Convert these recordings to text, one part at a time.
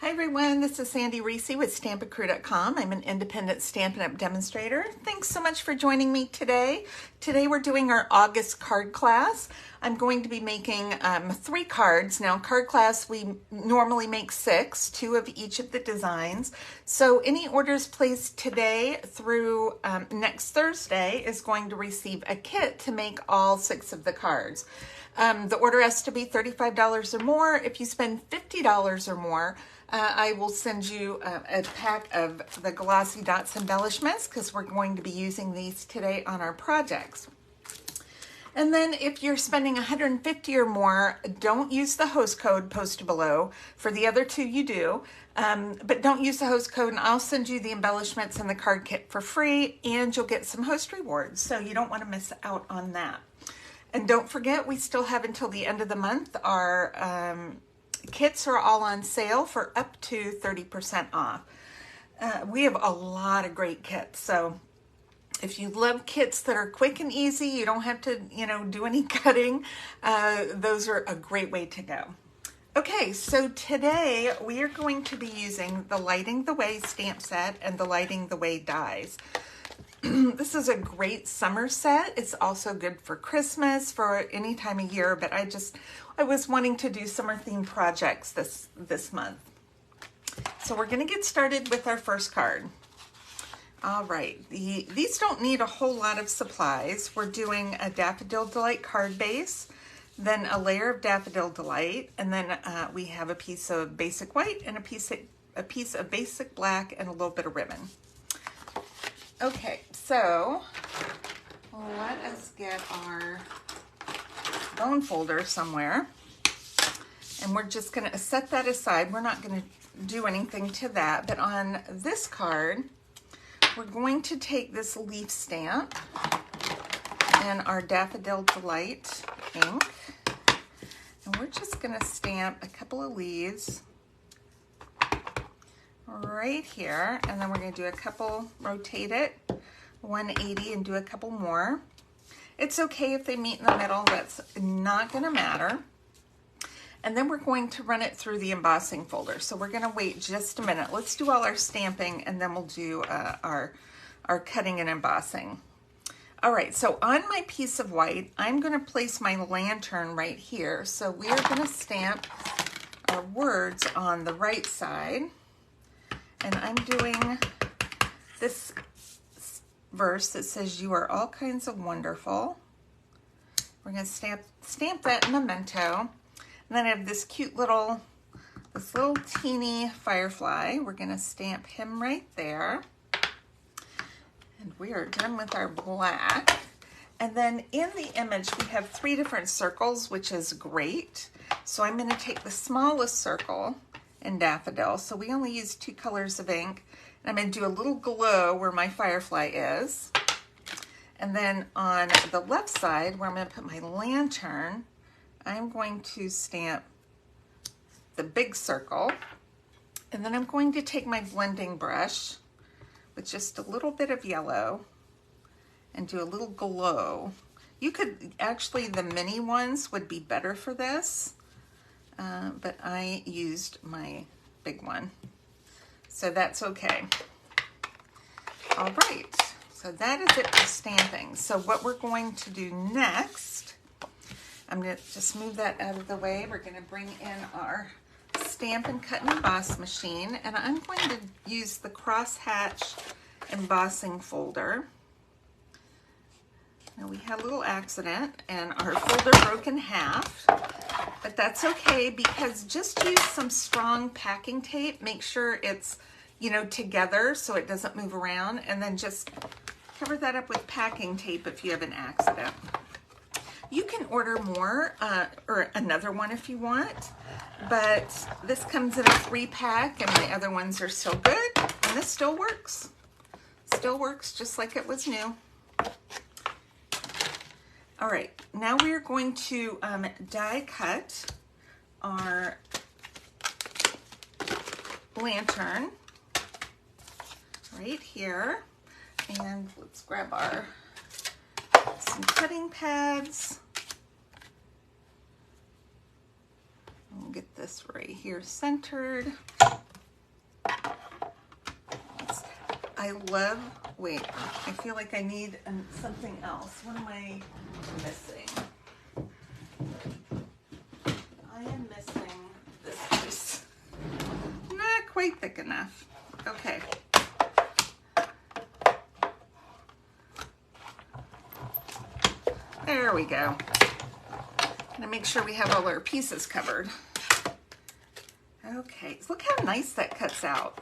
Hi everyone, this is Sandy Reese with Stampacrew.com. I'm an independent Stampin' Up! Demonstrator. Thanks so much for joining me today. Today we're doing our August card class. I'm going to be making 3 cards. Now card class, we normally make 6, 2 of each of the designs. So any orders placed today through next Thursday is going to receive a kit to make all 6 of the cards. The order has to be $35 or more. If you spend $50 or more, I will send you a pack of the Glossy Dots embellishments because we're going to be using these today on our projects. And then if you're spending $150 or more, don't use the host code posted below. For the other 2 you do, but don't use the host code and I'll send you the embellishments and the card kit for free and you'll get some host rewards. So you don't want to miss out on that. And don't forget, we still have until the end of the month. Our kits are all on sale for up to 30% off. We have a lot of great kits. So if you love kits that are quick and easy, you don't have to, do any cutting. Those are a great way to go. Okay, so today we are going to be using the Lighting the Way stamp set and the Lighting the Way dies. This is a great summer set. It's also good for Christmas, for any time of year, but I was wanting to do summer themed projects this month. So we're gonna get started with our first card. All right, these don't need a whole lot of supplies. We're doing a Daffodil Delight card base, then a layer of Daffodil Delight, and then we have a piece of basic white and a piece of basic black and a little bit of ribbon. Okay, so let us get our bone folder somewhere, and we're just going to set that aside. We're not going to do anything to that, but on this card, we're going to take this leaf stamp and our Daffodil Delight ink, and we're just going to stamp a couple of leaves right here, and then we're going to do a couple, rotate it 180 and do a couple more. It's okay if they meet in the middle, that's not going to matter. And then we're going to run it through the embossing folder. So we're going to wait just a minute. Let's do all our stamping and then we'll do our cutting and embossing. All right, so on my piece of white, I'm going to place my lantern right here. So we are going to stamp our words on the right side. And I'm doing this verse that says, "You are all kinds of wonderful." We're going to stamp that in Memento. And then I have this little teeny firefly. We're going to stamp him right there. And we are done with our black. And then in the image, we have 3 different circles, which is great. So I'm going to take the smallest circle in Daffodil. So we only use 2 colors of ink. And I'm going to do a little glow where my firefly is. And then on the left side, where I'm going to put my lantern, I'm going to stamp the big circle. And then I'm going to take my blending brush with just a little bit of yellow and do a little glow. You could, actually the mini ones would be better for this. But I used my big one, so that's okay. All right, so that is it for stamping. So what we're going to do next, I'm going to just move that out of the way. We're going to bring in our Stampin' Cut and Emboss machine, and I'm going to use the crosshatch embossing folder. Now we had a little accident and our folder broke in half, but that's okay because just use some strong packing tape. Make sure it's, together so it doesn't move around, and then just cover that up with packing tape if you have an accident. You can order more or another one if you want, but this comes in a 3-pack and the other ones are still good, and this still works. Still works just like it was new. All right, now we are going to die cut our lantern right here. And let's grab some cutting pads. We'll get this right here centered. I love, wait, I feel like I need something else. What am I missing? I am missing this piece. Not quite thick enough. Okay. There we go. Gonna make sure we have all our pieces covered. Okay, look how nice that cuts out.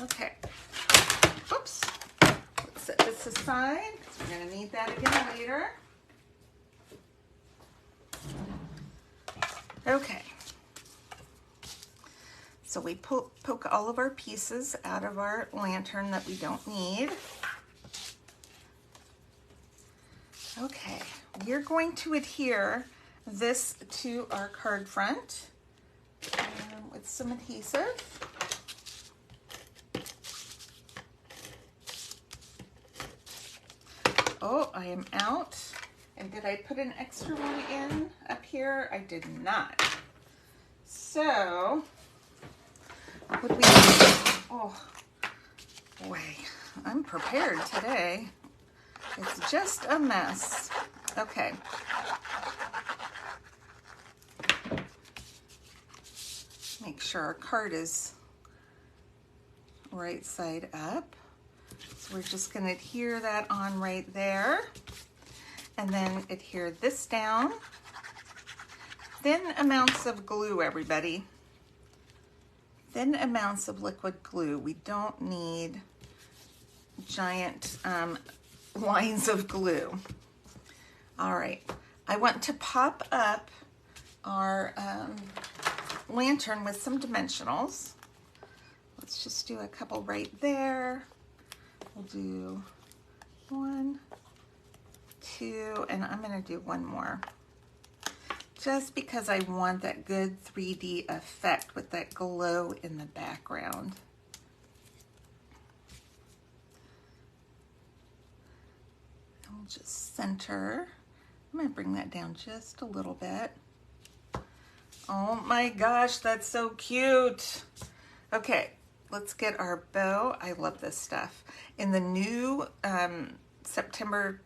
Okay, oops. Let's set this aside because we're gonna need that again later. Okay, so we poke all of our pieces out of our lantern that we don't need. Okay, we're going to adhere this to our card front with some adhesive. Oh, I am out. And did I put an extra one in up here? I did not. So, what do we do? Oh, boy, I'm prepared today. It's just a mess. Okay. Make sure our card is right side up. So we're just going to adhere that on right there. And then adhere this down. Thin amounts of glue, everybody. Thin amounts of liquid glue. We don't need giant lines of glue. All right, I want to pop up our lantern with some dimensionals. Let's just do a couple right there. We'll do 1, 2, and I'm gonna do one more. Just because I want that good 3D effect with that glow in the background. We'll just center. I'm gonna bring that down just a little bit. Oh my gosh, that's so cute. Okay, let's get our bow. I love this stuff. In the new September,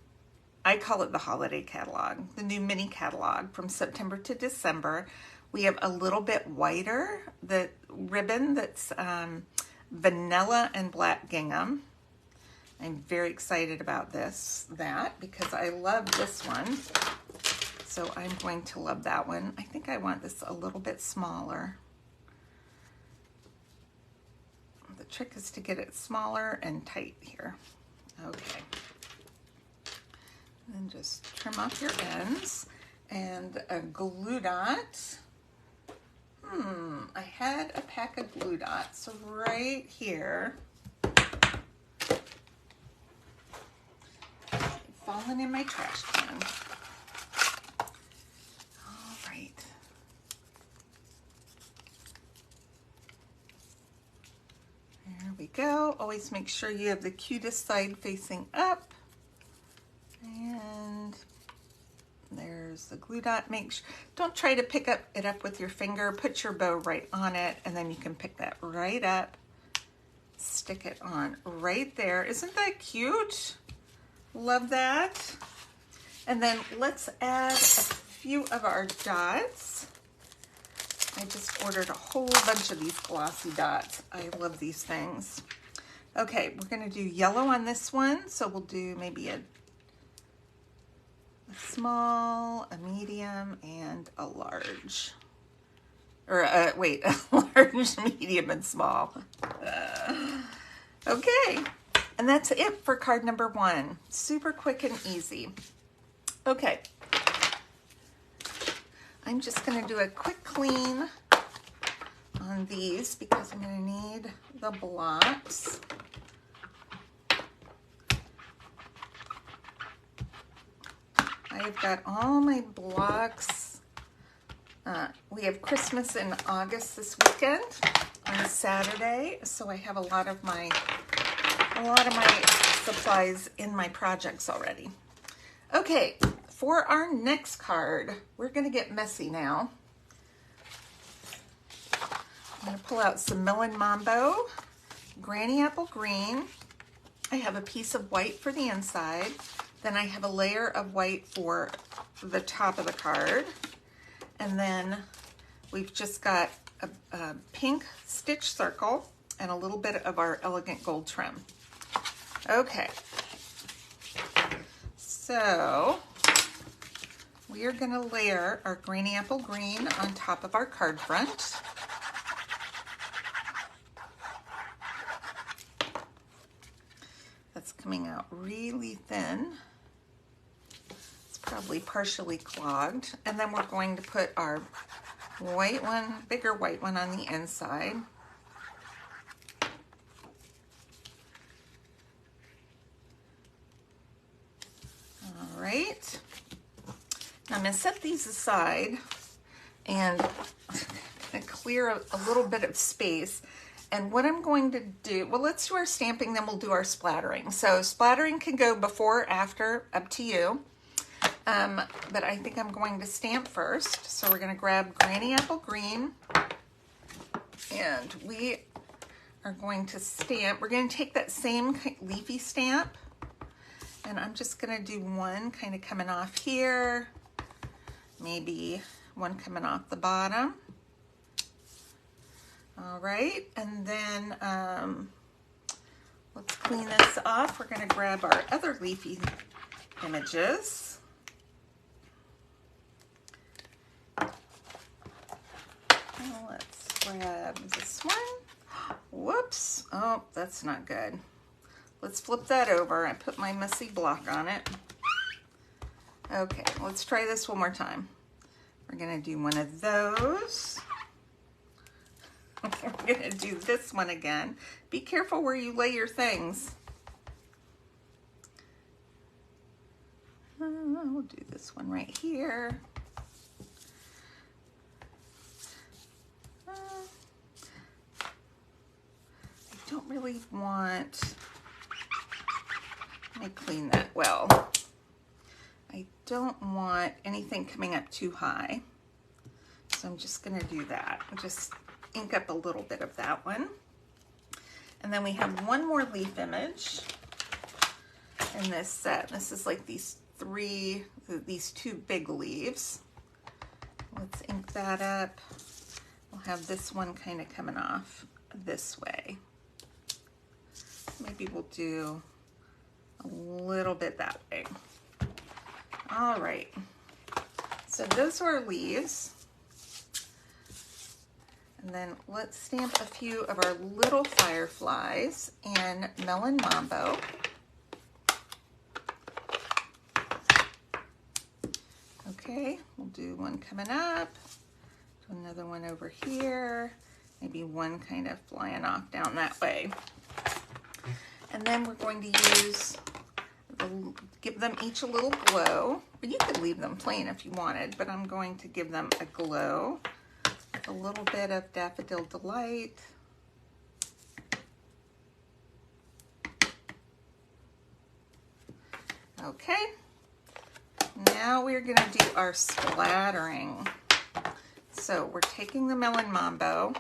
I call it the holiday catalog, the new mini catalog from September to December, we have a little bit whiter, the ribbon that's vanilla and black gingham. I'm very excited about that because I love this one. So I'm going to love that one. I think I want this a little bit smaller. The trick is to get it smaller and tight here. Okay. And just trim off your ends. And a glue dot. I had a pack of glue dots right here. Fallen in my trash can. All right. There we go. Always make sure you have the cutest side facing up. And there's the glue dot. Don't try to pick it up with your finger. Put your bow right on it, and then you can pick that right up. Stick it on right there. Isn't that cute? Love that. And then let's add a few of our dots. I just ordered a whole bunch of these glossy dots. I love these things. Okay, we're gonna do yellow on this one. So we'll do maybe a small, a medium, and a large. Or wait, a large, medium, and small. Okay. And that's it for card number 1. Super quick and easy. Okay. I'm just going to do a quick clean on these because I'm going to need the blocks. I've got all my blocks. We have Christmas in August this weekend on Saturday, so I have a lot of my supplies in my projects already. Okay, for our next card, we're gonna get messy now. I'm going to pull out some Melon Mambo, Granny Apple Green. I have a piece of white for the inside. Then I have a layer of white for the top of the card. And then we've just got a pink stitch circle and a little bit of our elegant gold trim. Okay, so we are going to layer our Granny Apple Green on top of our card front. That's coming out really thin. It's probably partially clogged. And then we're going to put our white one, bigger white one on the inside. All right. Now I'm going to set these aside and clear a little bit of space. And what I'm going to do, well, let's do our stamping, then we'll do our splattering. So splattering can go before or after, up to you. But I think I'm going to stamp first. So we're going to grab Granny Apple Green and we are going to stamp. We're going to take that same leafy stamp and I'm just going to do one kind of coming off here, maybe one coming off the bottom. All right, and then let's clean this off. We're going to grab our other leafy images. Let's grab this one. Whoops, oh, that's not good. Let's flip that over. I put my messy block on it. Okay, let's try this one more time. We're going to do one of those. We're going to do this one again. Be careful where you lay your things. We'll do this one right here. I don't really want, let me clean that well. I don't want anything coming up too high. So I'm just going to do that. Just ink up a little bit of that one. And then we have one more leaf image in this set. This is like these two big leaves. Let's ink that up. We'll have this one kind of coming off this way. Maybe we'll do a little bit that way. All right. So those are our leaves. And then let's stamp a few of our little fireflies in Melon Mambo. Okay, we'll do one coming up, do another one over here, maybe one kind of flying off down that way. And then we're going to use, give them each a little glow. Or you could leave them plain if you wanted, but I'm going to give them a glow. A little bit of Daffodil Delight. Okay, now we're going to do our splattering. So we're taking the Melon Mambo.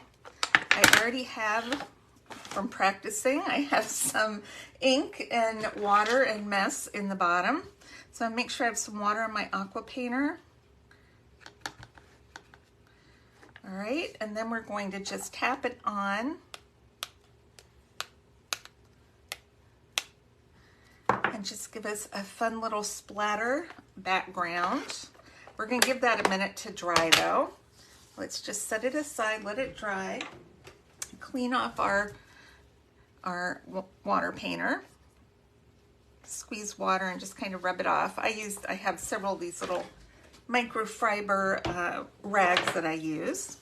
I already have, from practicing, I have some ink and water and mess in the bottom. So I make sure I have some water in my aqua painter. All right, and then we're going to just tap it on and just give us a fun little splatter background. We're going to give that a minute to dry though. Let's just set it aside, let it dry. Clean off our water painter. Squeeze water and just kind of rub it off. I have several of these little microfiber rags that I use.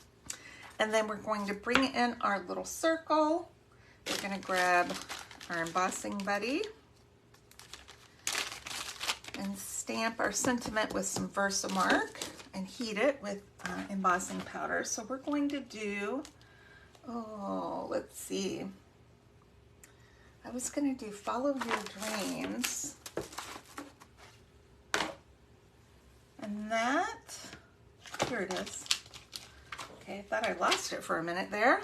And then we're going to bring in our little circle. We're going to grab our embossing buddy and stamp our sentiment with some Versamark and heat it with embossing powder. So we're going to do, oh, let's see. I was going to do Follow Your Dreams. And that, here it is. Okay, I thought I lost it for a minute there.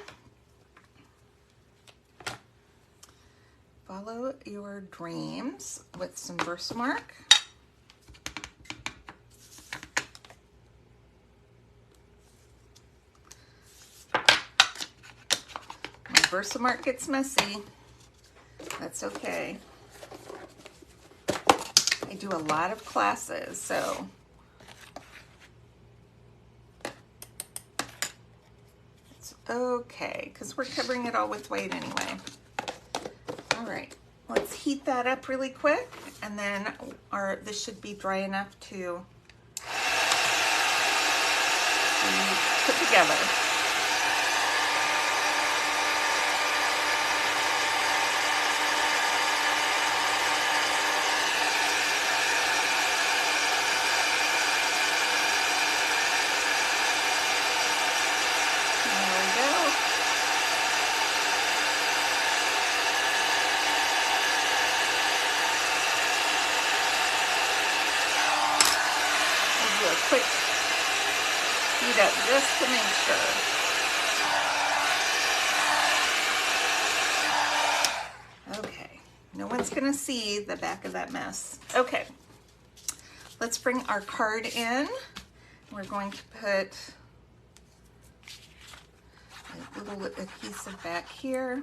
Follow your dreams with some Versamark. My Versamark gets messy. That's okay. I do a lot of classes, so it's okay because we're covering it all with white anyway. All right, let's heat that up really quick, and then this should be dry enough to put together. Quick heat up just to make sure. Okay, no one's gonna see the back of that mess. Okay, let's bring our card in. We're going to put a little adhesive back here.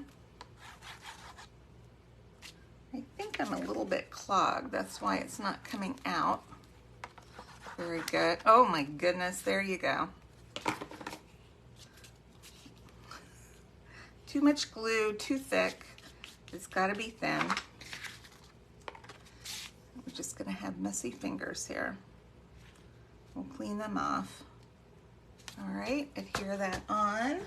I think I'm a little bit clogged, that's why it's not coming out. Very good. Oh my goodness, there you go. Too much glue, too thick. It's got to be thin. We're just going to have messy fingers here. We'll clean them off. All right, adhere that on.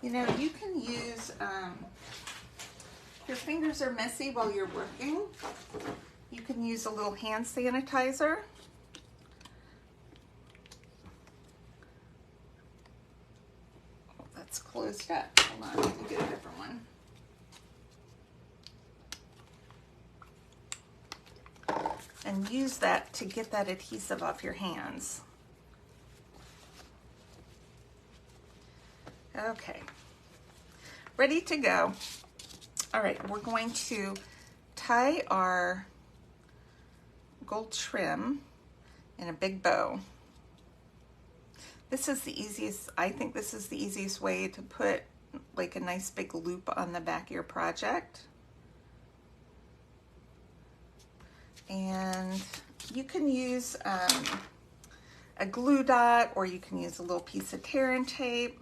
You know, you can use, if your fingers are messy while you're working, you can use a little hand sanitizer. Oh, that's closed up. Hold on, let me get a different one. And use that to get that adhesive off your hands. Okay, ready to go. All right, we're going to tie our gold trim in a big bow. This is the easiest, I think this is the easiest way to put like a nice big loop on the back of your project. And you can use a glue dot, or you can use a little piece of tear and tape.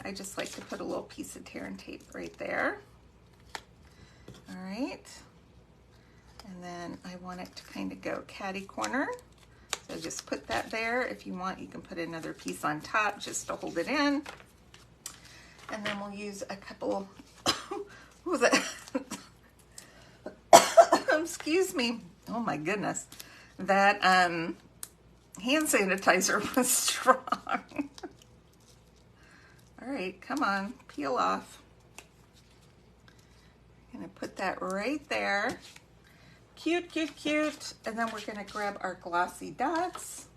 I just like to put a little piece of tear and tape right there. All right. And then I want it to kind of go catty corner. So just put that there. If you want, you can put another piece on top just to hold it in. And then we'll use a couple, what was that? Excuse me. Oh my goodness. That hand sanitizer was strong. All right, come on, peel off. I'm gonna put that right there. Cute, cute, cute. And then we're gonna grab our glossy dots,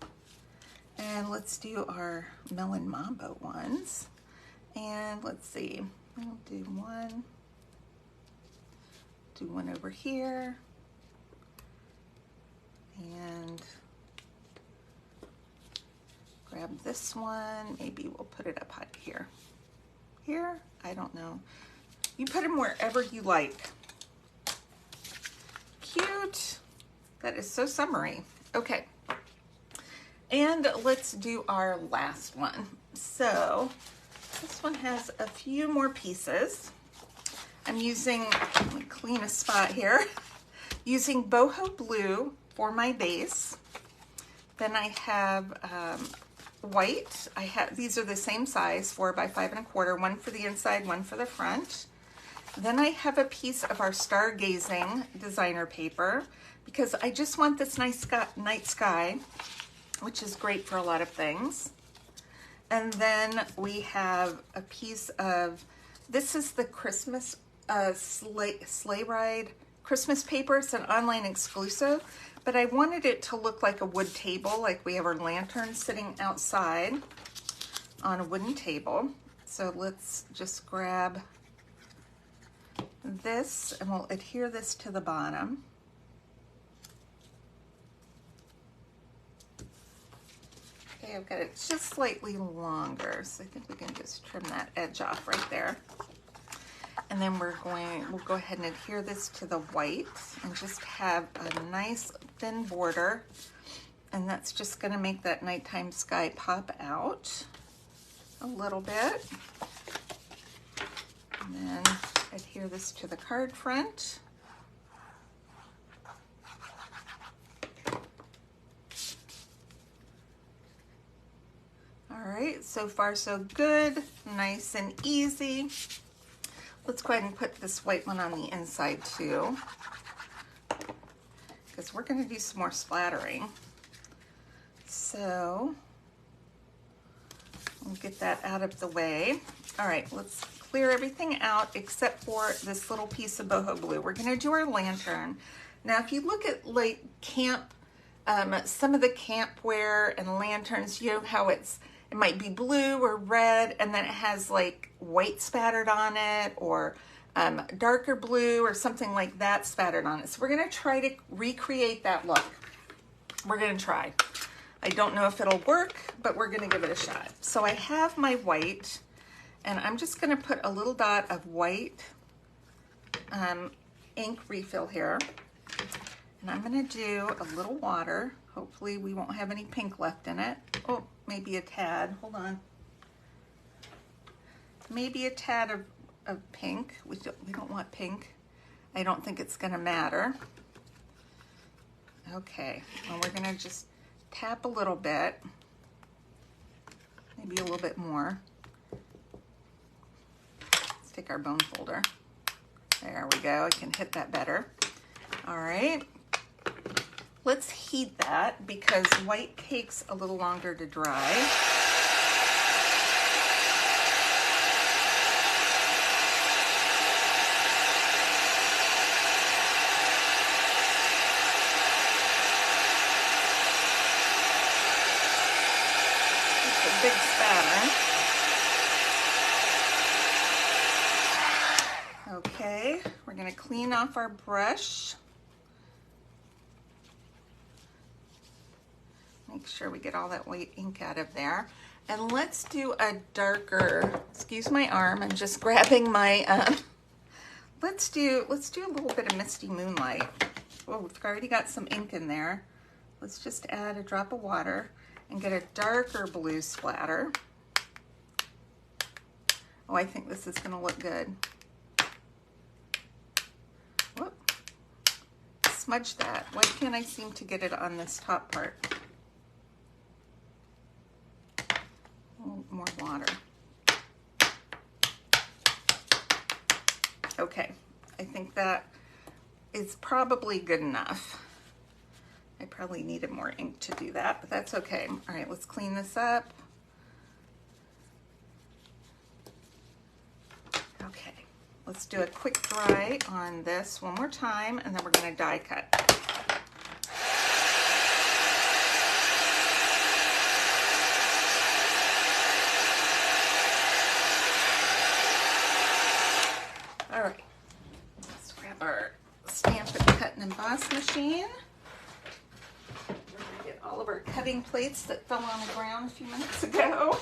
and let's do our Melon Mambo ones. And let's see, I'll do one over here, and grab this one. Maybe we'll put it up high here. Here, I don't know. You put them wherever you like. Cute. That is so summery. Okay. And let's do our last one. So this one has a few more pieces. I'm using, let me clean a spot here, using boho blue for my base. Then I have white. These are the same size, 4 by 5 1/4, one for the inside, one for the front. Then I have a piece of our Stargazing designer paper because I just want this nice night sky, which is great for a lot of things. And then we have a piece of, this is the Christmas sleigh ride Christmas paper. It's an online exclusive, but I wanted it to look like a wood table, like we have our lantern sitting outside on a wooden table. So let's just grab this and we'll adhere this to the bottom. Okay, I've got it just slightly longer, so I think we can just trim that edge off right there. And then we'll go ahead and adhere this to the white and just have a nice thin border. And that's just gonna make that nighttime sky pop out a little bit. And then adhere this to the card front. All right, so far so good, nice and easy. Let's go ahead and put this white one on the inside too, because we're gonna do some more splattering. So we'll get that out of the way. All right, let's clear everything out except for this little piece of boho blue. We're gonna do our lantern. Now, if you look at like camp, some of the campwear and lanterns, you know how it might be blue or red, and then it has like white spattered on it, or darker blue or something like that spattered on it. So we're gonna try to recreate that look. We're gonna try. I don't know if it'll work, but we're gonna give it a shot. So I have my white, and I'm just gonna put a little dot of white ink refill here. And I'm gonna do a little water. Hopefully we won't have any pink left in it. Oh, maybe a tad, hold on. Maybe a tad of pink. We don't want pink. I don't think it's gonna matter. Okay, well, we're gonna just tap a little bit. Maybe a little bit more. Let's take our bone folder. There we go, I can hit that better. All right. Let's heat that because white takes a little longer to dry. It's a big spatter. Okay, we're gonna clean off our brush. Make sure we get all that white ink out of there. And let's do a darker, excuse my arm, I'm just grabbing my, let's do a little bit of Misty Moonlight. Oh, we've already got some ink in there. Let's just add a drop of water and get a darker blue splatter. Oh, I think this is gonna look good. Whoop. Smudge that. Why can't I seem to get it on this top part? More water. Okay, I think that is probably good enough. I probably needed more ink to do that, but that's okay. All right, let's clean this up. Okay, let's do a quick dry on this one more time, and then we're gonna die cut. All right, let's grab our Stampin' Cut and Emboss machine. We're gonna get all of our cutting plates that fell on the ground a few minutes ago.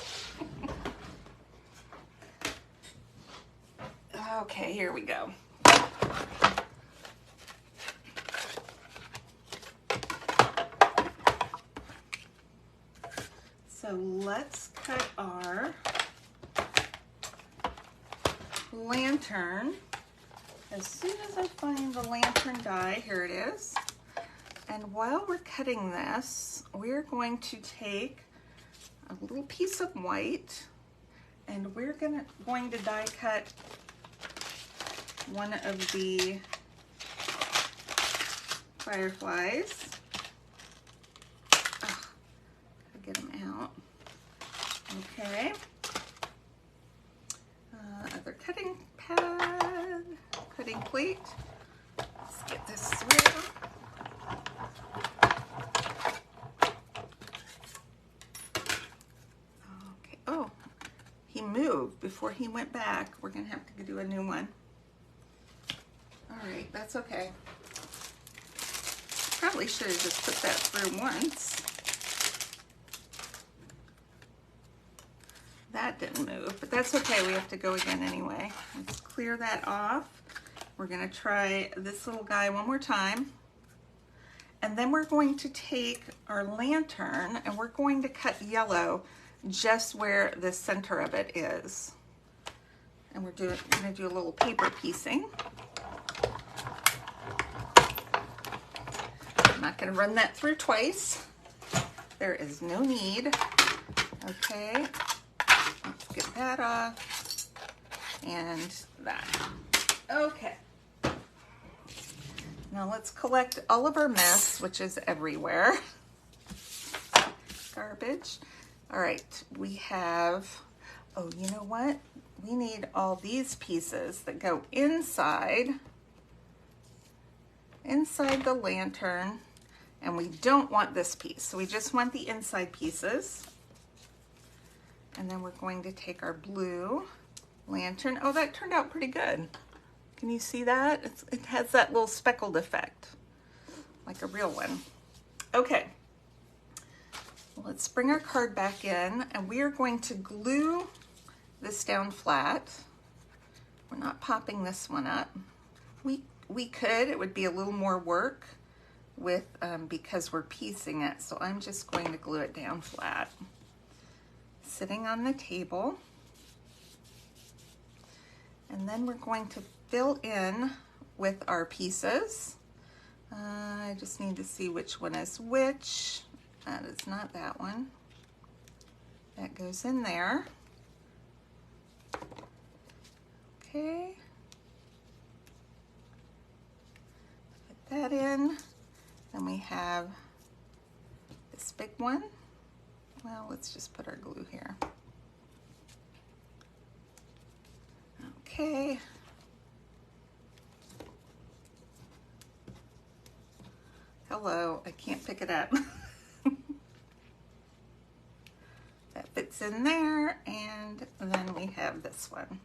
Okay, here we go. So let's cut our lantern. As soon as I find the lantern die, here it is. And while we're cutting this, we're going to take a little piece of white and we're going to die cut one of the fireflies. Oh, gotta get them out. Okay. Other cutting pad, cutting plate. Let's get this through. he moved before he went back. We're gonna have to do a new one. All right, that's okay. Probably should have just put that through once. That didn't move, but that's okay. We have to go again anyway. Let's clear that off. We're gonna try this little guy one more time. And then we're going to take our lantern and we're going to cut yellow just where the center of it is. And we're gonna do a little paper piecing. I'm not gonna run that through twice. There is no need. Okay, let's get that off and that. Okay. Now let's collect all of our mess, which is everywhere. Garbage. All right, we have, oh, you know what? We need all these pieces that go inside the lantern, and we don't want this piece. So we just want the inside pieces. And then we're going to take our blue lantern. Oh, that turned out pretty good. Can you see that? It has that little speckled effect, like a real one. Okay, let's bring our card back in, and we are going to glue this down flat. We're not popping this one up. We could, it would be a little more work with because we're piecing it, so I'm just going to glue it down flat. Sitting on the table. And then we're going to fill in with our pieces. I just need to see which one is which. That is not that one. That goes in there. Okay. Put that in. Then we have this big one. Well, let's just put our glue here. Okay. Hello, I can't pick it up. That fits in there, and then we have this one.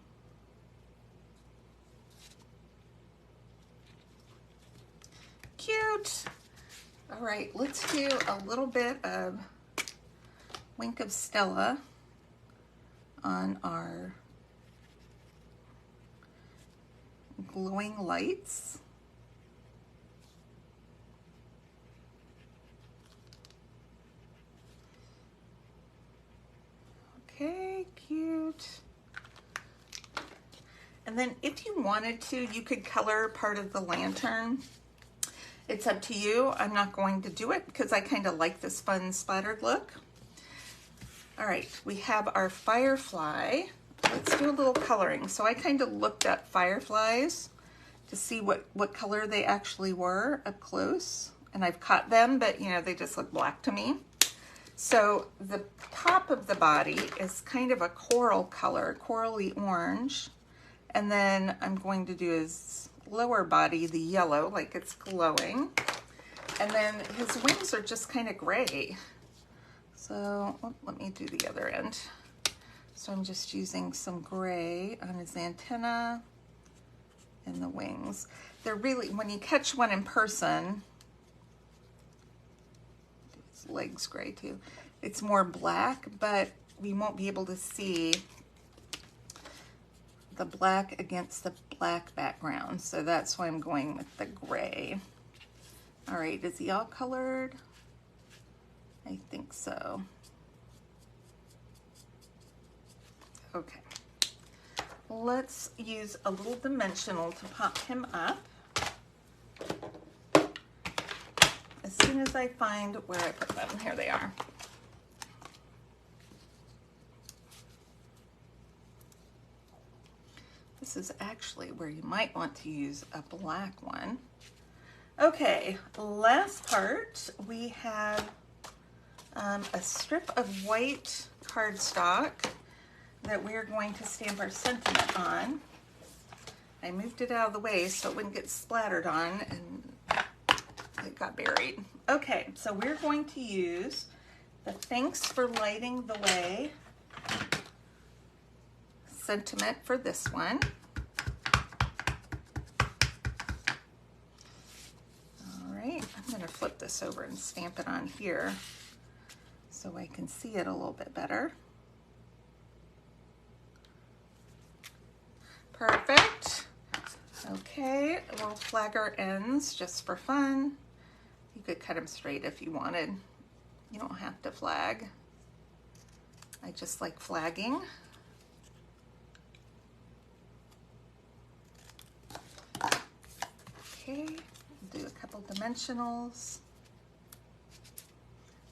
Cute. All right, let's do a little bit of Wink of Stella on our glowing lights. Okay, cute. And then if you wanted to, you could color part of the lantern. It's up to you. I'm not going to do it because I kind of like this fun splattered look. All right, we have our firefly. Let's do a little coloring. So I kind of looked up fireflies to see what color they actually were up close. And I've caught them, but you know, they just look black to me. So the top of the body is kind of a coral color, corally orange. And then I'm going to do his lower body, the yellow, like it's glowing. And then his wings are just kind of gray. So let me do the other end. So I'm just using some gray on his antenna and the wings. They're really, when you catch one in person, his legs gray too, it's more black, but we won't be able to see the black against the black background. So that's why I'm going with the gray. All right, is he all colored? I think so. Okay. Let's use a little dimensional to pop him up. As soon as I find where I put them, here they are. This is actually where you might want to use a black one. Okay, last part, we have a strip of white cardstock that we're going to stamp our sentiment on. I moved it out of the way so it wouldn't get splattered on and it got buried. Okay, so we're going to use the Thanks for Lighting the Way sentiment for this one. All right, I'm going to flip this over and stamp it on here so I can see it a little bit better. Perfect. Okay, we'll flag our ends just for fun. You could cut them straight if you wanted. You don't have to flag. I just like flagging. Okay, do a couple dimensionals.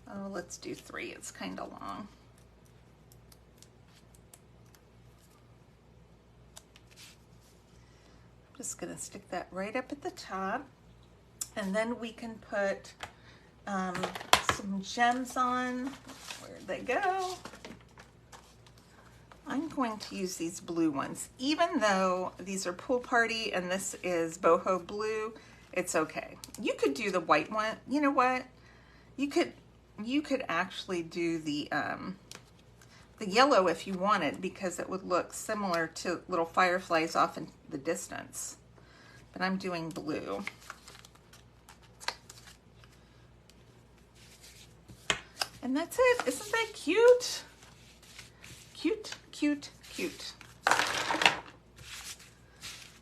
Oh, let's do 3. It's kind of long. I'm just going to stick that right up at the top, and then we can put some gems on. Where'd they go? I'm going to use these blue ones. Even though these are Pool Party and this is boho blue, it's okay. You could do the white one. You know what? You could actually do the yellow if you wanted, because it would look similar to little fireflies off in the distance. But I'm doing blue. And that's it. Isn't that cute? Cute, cute, cute.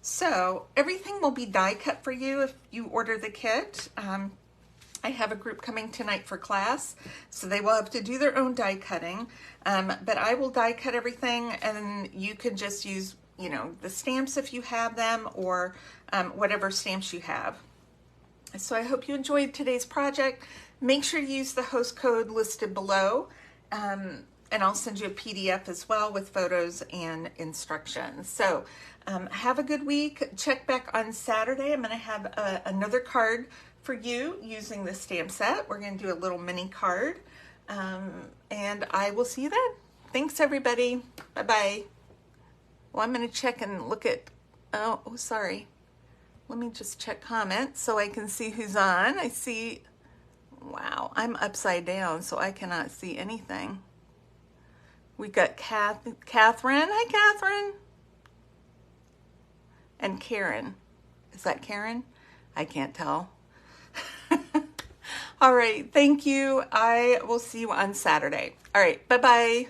So everything will be die cut for you if you order the kit. I have a group coming tonight for class, so they will have to do their own die cutting. But I will die cut everything, and you can just use, you know, the stamps if you have them, or whatever stamps you have. So I hope you enjoyed today's project. Make sure to use the host code listed below, and I'll send you a PDF as well with photos and instructions. So have a good week. Check back on Saturday. I'm going to have another card for you using the stamp set. We're going to do a little mini card, and I will see you then. Thanks, everybody. Bye-bye. Well, I'm going to check and look at, oh, sorry. Let me just check comments so I can see who's on. I see, wow, I'm upside down, so I cannot see anything. We got Catherine. Hi, Catherine. And Karen. Is that Karen? I can't tell. All right, thank you. I will see you on Saturday. All right, bye-bye.